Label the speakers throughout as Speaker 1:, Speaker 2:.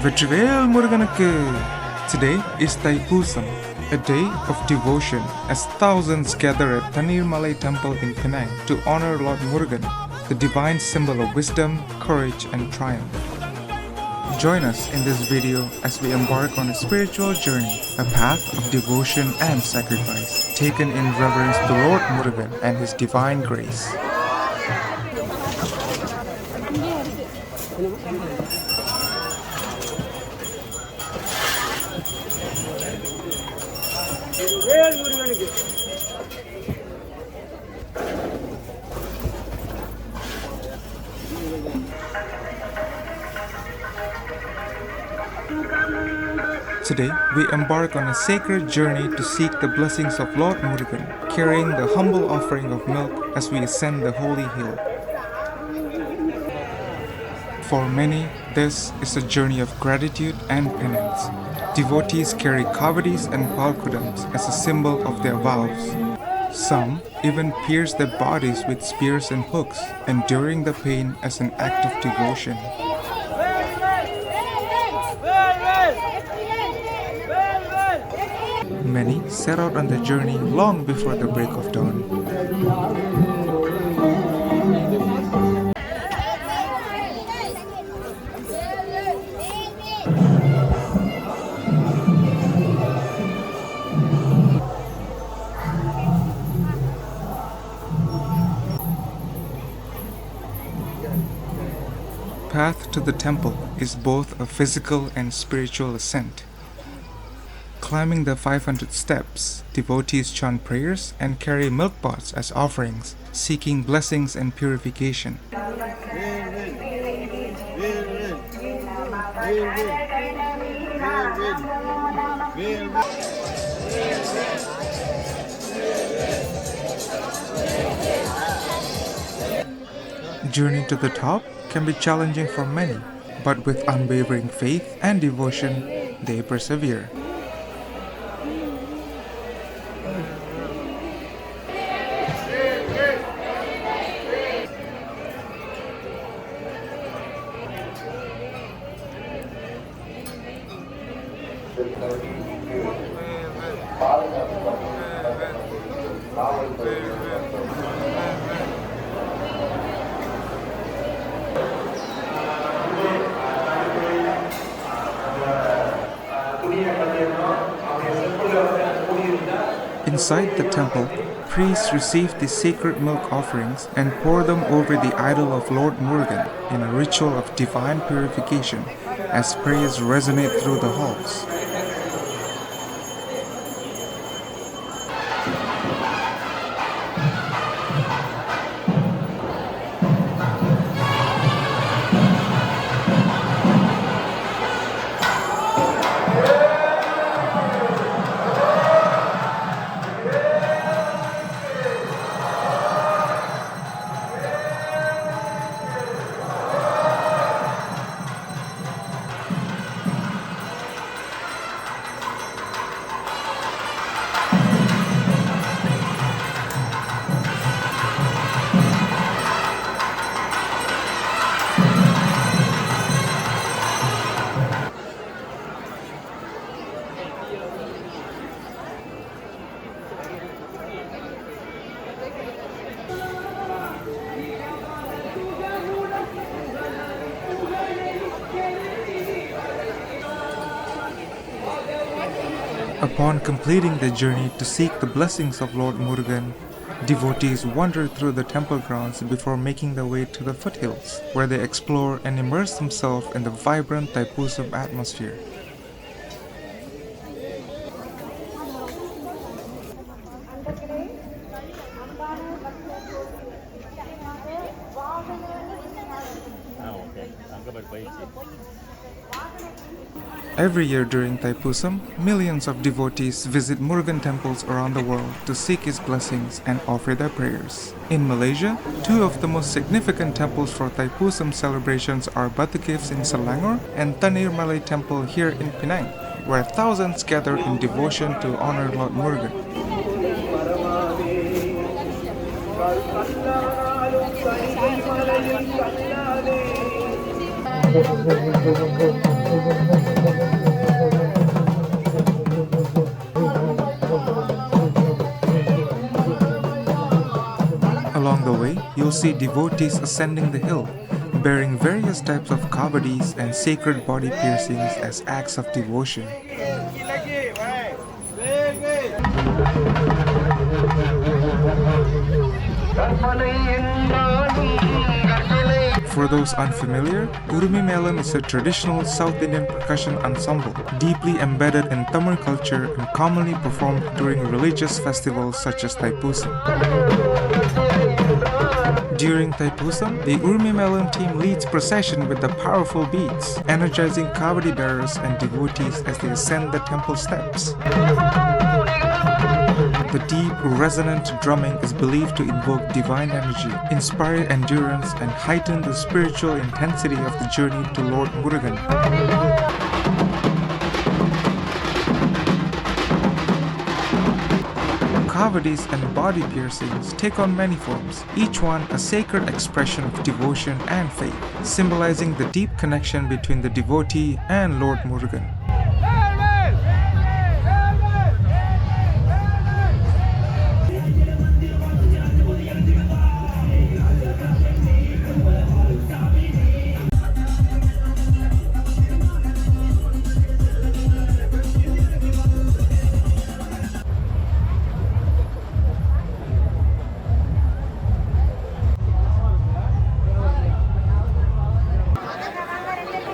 Speaker 1: Vetrivel Muruganukku! Today is Thaipusam, a day of devotion as thousands gather at Thaneer Malai Temple in Penang to honor Lord Murugan, the divine symbol of wisdom, courage and triumph. Join us in this video as we embark on a spiritual journey, a path of devotion and sacrifice, taken in reverence to Lord Murugan and his divine grace. Today, we embark on a sacred journey to seek the blessings of Lord Murugan, carrying the humble offering of milk as we ascend the holy hill. For many, this is a journey of gratitude and penance. Devotees carry Kavadis and palkudams as a symbol of their vows. Some even pierce their bodies with spears and hooks, enduring the pain as an act of devotion. Many set out on the journey long before the break of dawn. Path to the temple is both a physical and spiritual ascent. Climbing the 500 steps, devotees chant prayers and carry milk pots as offerings, seeking blessings and purification. Journey to the top can be challenging for many, but with unwavering faith and devotion, they persevere. Inside the temple, priests receive the sacred milk offerings and pour them over the idol of Lord Murugan in a ritual of divine purification as prayers resonate through the halls. Upon completing the journey to seek the blessings of Lord Murugan, devotees wander through the temple grounds before making their way to the foothills, where they explore and immerse themselves in the vibrant Thaipusam atmosphere. Every year during Thaipusam, millions of devotees visit Murugan temples around the world to seek his blessings and offer their prayers. In Malaysia, two of the most significant temples for Thaipusam celebrations are Batu Caves in Selangor and Thaneer Malai Temple here in Penang, where thousands gather in devotion to honor Lord Murugan. Along the way, you'll see devotees ascending the hill, bearing various types of Kavadis and sacred body piercings as acts of devotion. For those unfamiliar, Urumi Melam is a traditional South Indian percussion ensemble, deeply embedded in Tamil culture and commonly performed during religious festivals such as Thaipusam. During Thaipusam, the Urumi Melam team leads procession with the powerful beats, energizing Kavadi bearers and devotees as they ascend the temple steps. The deep, resonant drumming is believed to invoke divine energy, inspire endurance, and heighten the spiritual intensity of the journey to Lord Murugan. Kavadis and body piercings take on many forms, each one a sacred expression of devotion and faith, symbolizing the deep connection between the devotee and Lord Murugan.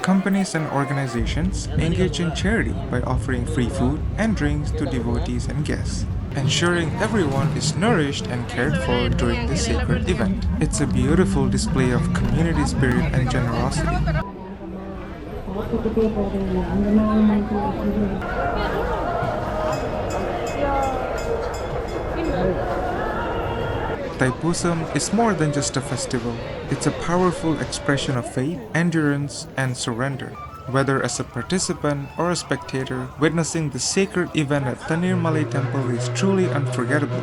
Speaker 1: Companies and organizations engage in charity by offering free food and drinks to devotees and guests, ensuring everyone is nourished and cared for during this sacred event. It's a beautiful display of community spirit and generosity. Thaipusam is more than just a festival. It's a powerful expression of faith, endurance, and surrender. Whether as a participant or a spectator, witnessing the sacred event at Thaneer Malai Temple is truly unforgettable.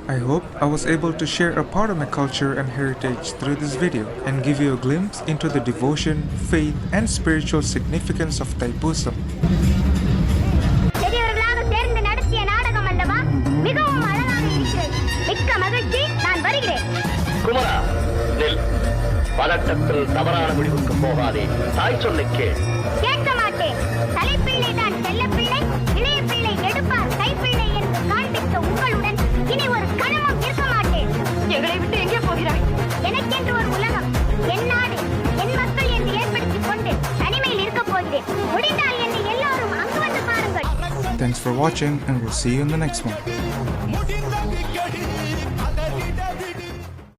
Speaker 1: I hope I was able to share a part of my culture and heritage through this video and give you a glimpse into the devotion, faith, and spiritual significance of Thaipusam.
Speaker 2: பதட்டத்தில் தவறான முடிவுக்கு போகாதே. தாய் சொல்லை கேள்.
Speaker 3: கேட்க மாட்டேன். தலைப்பிள்ளை தான் செல்லப்பிள்ளை, இளைய பிள்ளை எடுப்பார் கைப்பிள்ளை என்று காண்பித்த உங்களுடன் இனி ஒரு கணமும் இருக்க மாட்டேன். எங்களை விட்டு எங்கே போகிறாய்? எனக்கென்று ஒரு உலகம், என் நாடு, என் மக்கள் என்று ஏற்படுத்திக் கொண்டு தனிமையில் இருக்க போகிறேன். முடிந்தால் என்னை எல்லாரும் அங்கு வந்து பாருங்கள்.
Speaker 1: Thanks for watching and we'll see you in the next one.